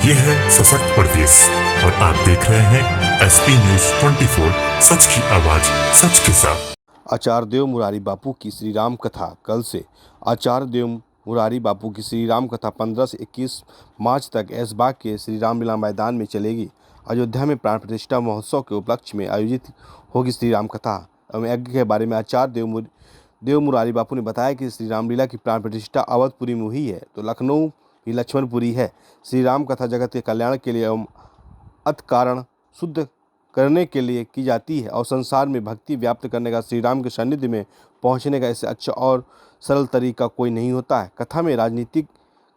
ये है सशक्त प्रदेश और आप देख रहे हैं एसपी न्यूज 24, सच की आवाज सच के साथ। आचार्य देव मुरारी बापू की श्री राम कथा कल से आचार्य देव मुरारी बापू की श्री राम कथा 15 से 21 मार्च तक ऐशबाग के श्री रामलीला मैदान में चलेगी। अयोध्या में प्राण प्रतिष्ठा महोत्सव के उपलक्ष्य में आयोजित होगी श्री राम कथा एवं यज्ञ के बारे में आचार्य देव मुरारी बापू ने बताया कि श्री रामलीला की प्राण प्रतिष्ठा अवधपुरी में हुई है तो लखनऊ भी लक्ष्मणपुरी है। श्री राम कथा जगत के कल्याण के लिए एवं अत कारण शुद्ध करने के लिए की जाती है और संसार में भक्ति व्याप्त करने का श्री राम के सानिध्य में पहुंचने का इससे अच्छा और सरल तरीका कोई नहीं होता है। कथा में राजनीतिक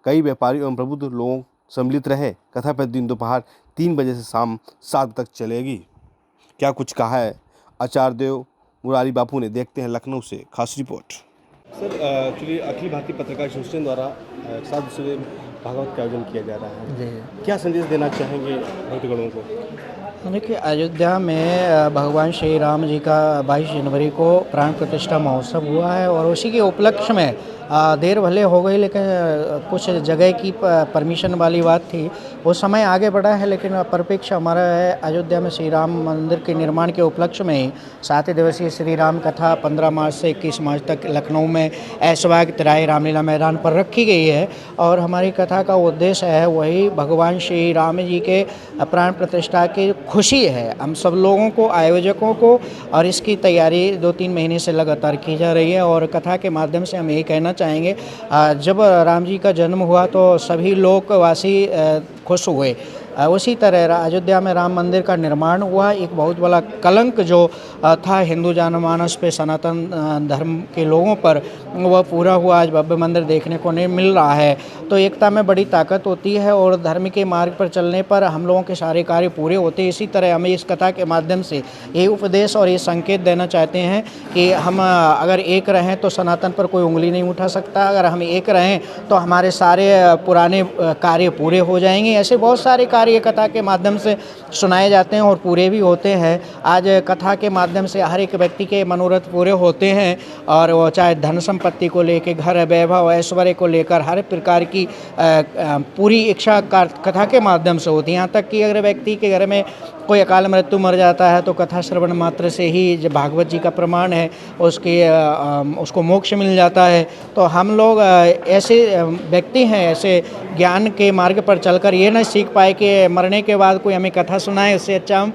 कई व्यापारी एवं प्रबुद्ध लोग सम्मिलित रहे। कथा प्रतिदिन दोपहर 3 बजे से शाम 7 तक चलेगी। क्या कुछ कहा है आचार्य देव मुरारी बापू ने, देखते हैं लखनऊ से खास report. Sir, actually Akhil Bharatiya पत्रकार एसोसिएशन द्वारा 7 दिवसीय भागवत का आयोजन किया जा रहा है जी। क्या संदेश देना चाहेंगे भक्तगणों को? देखिए, अयोध्या में भगवान श्री राम जी का 22 जनवरी को प्राण प्रतिष्ठा महोत्सव हुआ है और उसी के उपलक्ष्य में देर भले हो गई, लेकिन कुछ जगह की परमिशन वाली बात थी, वो समय आगे बढ़ा है। लेकिन परिप्रेक्ष्य हमारा है अयोध्या में श्री राम मंदिर के निर्माण के उपलक्ष्य में ही 7 दिवसीय श्री राम कथा 15 मार्च से 21 मार्च तक लखनऊ में ऐशबाग तिराहे रामलीला मैदान पर रखी गई है। और हमारी कथा का उद्देश्य है वही भगवान श्री राम जी के प्राण प्रतिष्ठा की खुशी है हम सब लोगों को, आयोजकों को, और इसकी तैयारी 2-3 महीने से लगातार की जा रही है। और कथा के माध्यम से हम यही कहना चाहेंगे, जब राम जी का जन्म हुआ तो सभी लोकवासी खुश हुए। उसी तरह अयोध्या में राम मंदिर का निर्माण हुआ, एक बहुत बड़ा कलंक जो था हिंदू जनमानस पे, सनातन धर्म के लोगों पर, वह पूरा हुआ। आज भव्य मंदिर देखने को नहीं मिल रहा है। तो एकता में बड़ी ताकत होती है और धर्म के मार्ग पर चलने पर हम लोगों के सारे कार्य पूरे होते हैं। इसी तरह हमें इस कथा के माध्यम से ये उपदेश और ये संकेत देना चाहते हैं कि हम अगर एक रहें तो सनातन पर कोई उंगली नहीं उठा सकता। अगर हम एक रहें तो हमारे सारे पुराने कार्य पूरे हो जाएंगे। ऐसे बहुत सारे कार्य कथा के माध्यम से सुनाए जाते हैं और पूरे भी होते हैं। आज कथा के माध्यम से हर एक व्यक्ति के मनोरथ पूरे होते हैं, और वो चाहे धन संपत्ति को लेकर, घर वैभव ऐश्वर्य को लेकर हर प्रकार की पूरी इच्छा कथा के माध्यम से होती है। यहाँ तक कि अगर व्यक्ति के घर में कोई अकाल मृत्यु मर जाता है तो कथा श्रवण मात्र से ही, जो भागवत जी का प्रमाण है, उसको मोक्ष मिल जाता है। तो हम लोग ऐसे व्यक्ति हैं, ऐसे ज्ञान के मार्ग पर चलकर ये न सीख पाए कि मरने के बाद कोई हमें कथा सुनाए। उससे अच्छा हम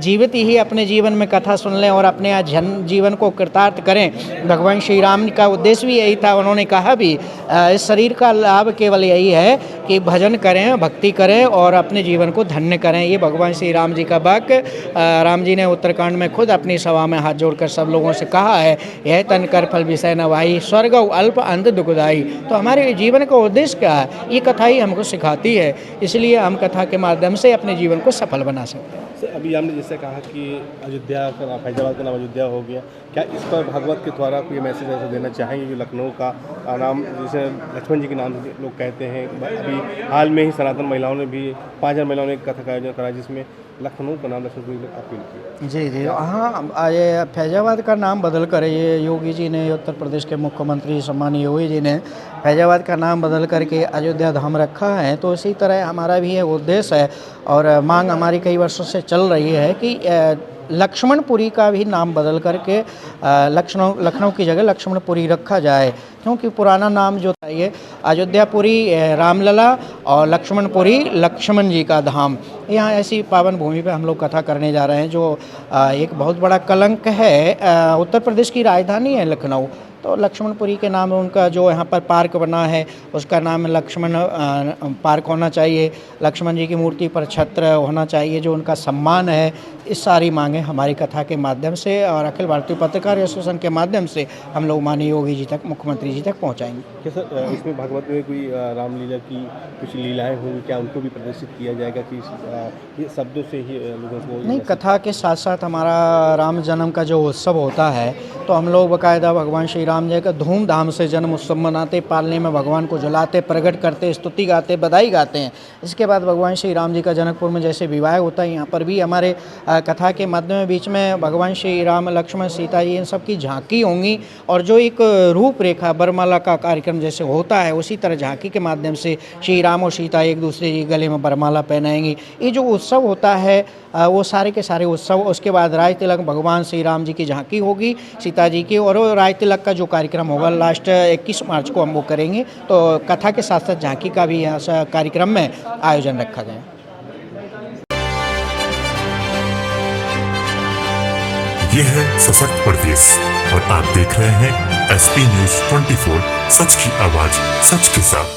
जीवित ही अपने जीवन में कथा सुन लें और अपने जीवन को कृतार्थ करें। भगवान श्री राम का उद्देश्य भी यही था। उन्होंने कहा भी इस शरीर का लाभ केवल यही है कि भजन करें, भक्ति करें और अपने जीवन को धन्य करें। ये भगवान श्री राम जी का वाक्य राम जी ने उत्तराखंड में खुद अपनी सभा में हाथ जोड़कर सब लोगों से कहा है, यह तन कर फल विषय न वाई, स्वर्ग अल्प अंत दुखदाई। तो हमारे जीवन का उद्देश्य क्या है, ये कथा ही हमको सिखाती है। इसलिए हम कथा के माध्यम से अपने जीवन को सफल बना सकते हैं। सर, अभी आपने जैसे कहा कि अयोध्या का नाम, फैजाबाद का नाम अयोध्या हो गया, क्या इस पर भागवत के द्वारा कोई मैसेज ऐसा देना चाहेंगे जो लखनऊ का नाम, जैसे लक्ष्मण जी के नाम से लोग कहते हैं? अभी हाल में ही सनातन महिलाओं ने भी 5000 महिलाओं ने एक कथा का आयोजन करा जिसमें लखनऊ का नाम लक्ष्मणपुरी अपील की। जी जी हाँ, ये फैजाबाद का नाम बदल कर, ये योगी जी ने, उत्तर प्रदेश के मुख्यमंत्री सम्मानीय योगी जी ने फैजाबाद का नाम बदल करके अयोध्या धाम रखा है। तो इसी तरह हमारा भी ये उद्देश्य है और मांग हमारी कई वर्षों से चल रही है कि लक्ष्मणपुरी का भी नाम बदल करके लखनऊ की जगह लक्ष्मणपुरी रखा जाए, क्योंकि पुराना नाम जो था ये अयोध्यापुरी रामलला और लक्ष्मणपुरी लक्ष्मण जी का धाम। यहाँ ऐसी पावन भूमि पे हम लोग कथा करने जा रहे हैं जो एक बहुत बड़ा कलंक है। उत्तर प्रदेश की राजधानी है लखनऊ, तो लक्ष्मणपुरी के नाम उनका जो यहाँ पर पार्क बना है उसका नाम लक्ष्मण पार्क होना चाहिए। लक्ष्मण जी की मूर्ति पर छत्र होना चाहिए जो उनका सम्मान है। इस सारी मांगें हमारी कथा के माध्यम से और अखिल भारतीय पत्रकार एसोसिएशन के माध्यम से हम लोग माननीय योगी जी तक, मुख्यमंत्री जी तक पहुँचाएंगे। क्या सर, इसमें भागवत में कोई रामलीला की कुछ लीलाएँ होंगी, क्या उनको भी प्रदर्शित किया जाएगा कि ये शब्दों से ही लोगों को? नहीं, कथा के साथ साथ हमारा राम जन्म का जो उत्सव होता है तो हम लोग बाकायदा भगवान श्री राम जी का धूमधाम से जन्म उत्सव मनाते, पालने में भगवान को जलाते, प्रकट करते, स्तुति गाते, बधाई गाते हैं। इसके बाद भगवान श्री राम जी का जनकपुर में जैसे विवाह होता है, यहाँ पर भी हमारे कथा के माध्यम में बीच में भगवान श्री राम, लक्ष्मण, सीता जी इन सब की झांकी होंगी और जो एक रूपरेखा बरमाला का कार्यक्रम जैसे होता है उसी तरह झांकी के माध्यम से श्री राम और सीता एक दूसरे के गले में बरमाला पहनाएंगी। ये जो उत्सव होता है वो सारे के सारे उत्सव, उसके बाद राज तिलक भगवान श्री राम जी की झांकी होगी, सीता जी की, और राज तिलक का जो कार्यक्रम होगा लास्ट 21 मार्च को हम वो करेंगे। तो कथा के साथ साथ झांकी का भी यहाँ कार्यक्रम में आयोजन रखा गया। ये है सशक्त प्रदेश और आप देख रहे हैं एसपी न्यूज 24, सच की आवाज सच के साथ।